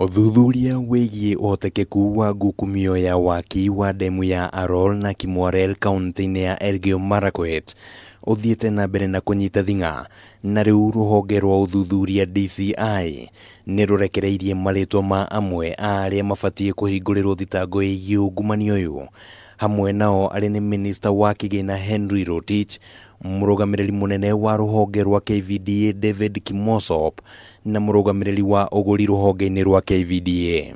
Uthuthuria wigie uhotekeku wa ngukumio ya waki wa demu ya Arol na Kimwarel kaunti-ini ya Elgeyo Marakwet uthiete na mbere na kunyita thinga, na riu ruhonge rwa uthuthuria DCI ni rurekereirie maritwa ma amwe aria mabatie kuhingurirwo thitango igie ungumania uyu, hamwe nao ari ni minister wa kigina Henry Rotich, murugamiriri munene wa ruhonge rwa KVDA David Kimosop na murugamiriri wa uguri ruhonge-ini rwa KVDA.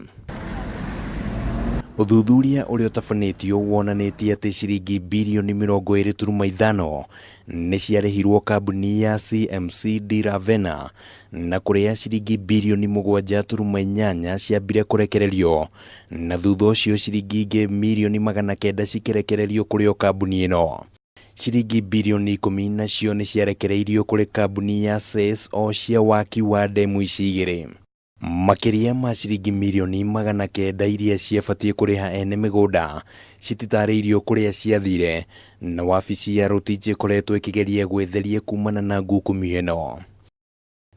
Uthuthuria uria utafanitio wonanitie ati ciringi mbirioni 20.5 ni ciarihirwo kambuni ya CMC Diravena, na kuria ciringi mbirioni 7.8 ciambire kurekererio, na thutha ucio ciringi ingi milioni 900 cikirekererio kuri kambuni ino. Ciringi mbirioni 10 nacio ni ciarekereirio kuri kambuni ya SES o cia waki wa demu ici igiri. Makiria ma ciringi milioni 900 iria ciabatie kuriha ene migunda cititariirio kuria ciathire, na wabici ya Rotich ikoretwo ikigeria gwetheria kumana na ngukumio ino.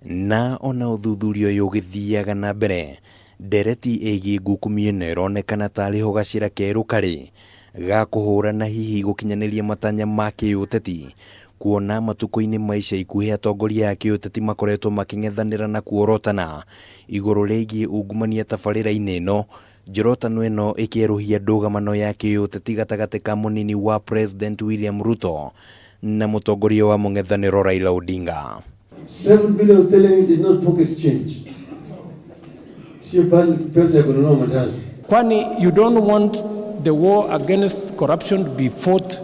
Na ona uthuthuria uyu ugithiaga na mbere, ndereti igie ngukumio ino ironekana tari ho gacira keru kari ga kuhurana hihi gukinyaniria matanya ma kiuteti, kuona matuko-ini maica ikuhi atongoria ya kiuteti makoretwo making'ethanira na kuorotana iguru rigie ungumania tabarira-ini ino, njorotano ino ikieruhia ndugamano ya kiuteti gatagati ka munini wa President William Ruto na mutongoria wa mung'ethaniro Raila Odinga. 7 billion shillings is not pocket change. Sio pesa ya kununua mandazi. Kwani you don't want the war against corruption to be fought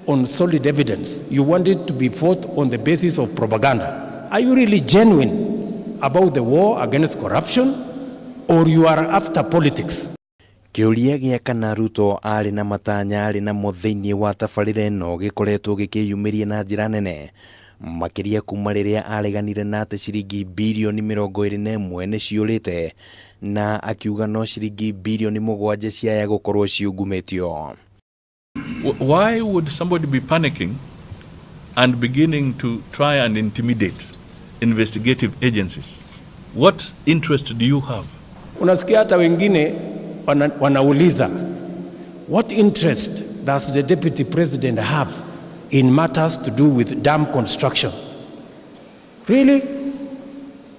on solid evidence. You want it to be fought on the basis of propaganda. Are you really genuine about the war against corruption, or you are after politics? Kiuria gia kana Ruto ari na matanya ari na muthiini wa tabarira ino gikoretwo gikiyumiria na njira nene, makiria kuma riria areganire na ati ciringi mbirioni 21 ni ciurite, na akiuga no ciringi mbirioni 7 ciaya gukorwo ciungumitio. Why would somebody be panicking and beginning to try and intimidate investigative agencies? What interest do you have? Unasikia hata wengine wanauliza, what interest does the deputy president have in matters to do with dam construction? Really?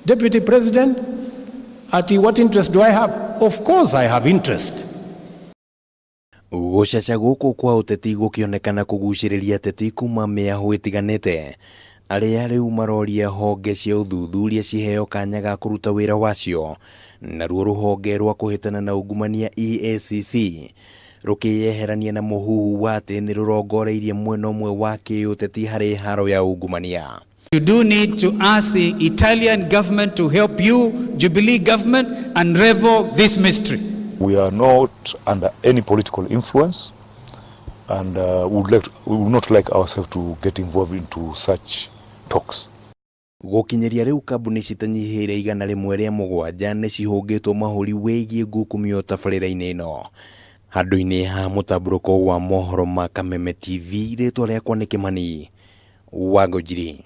Deputy president? What interest do I have? Of course I have interest. Gucaca guku kwa uteti gukionekana kuguciriria ateti kuma miahu itiganite, aria riu maroria honge cia uthuthuria ciheo kanya ga kuruta wira wacio, na ruo ruhonge rwa kuhitana na ungumania EACC rukiyeherania na muhuhu wa ati ni rurongoreirie mwena umwe wa kiuteti hari haro ya ungumania. You do need to ask the Italian government to help you, Jubilee government, unravel this mystery. We are not under any political influence, and we would not like ourselves to get involved into such talks. Gukinyeria riu kambuni citanyihire 107 ni cihungitwo mahuri wigie ngukumio tabarira-ini ino. Handu-ini ha mutamburuko wa mohoro ma Kameme TV, ritwa riakwa ni Kimani wa Ngunjiri.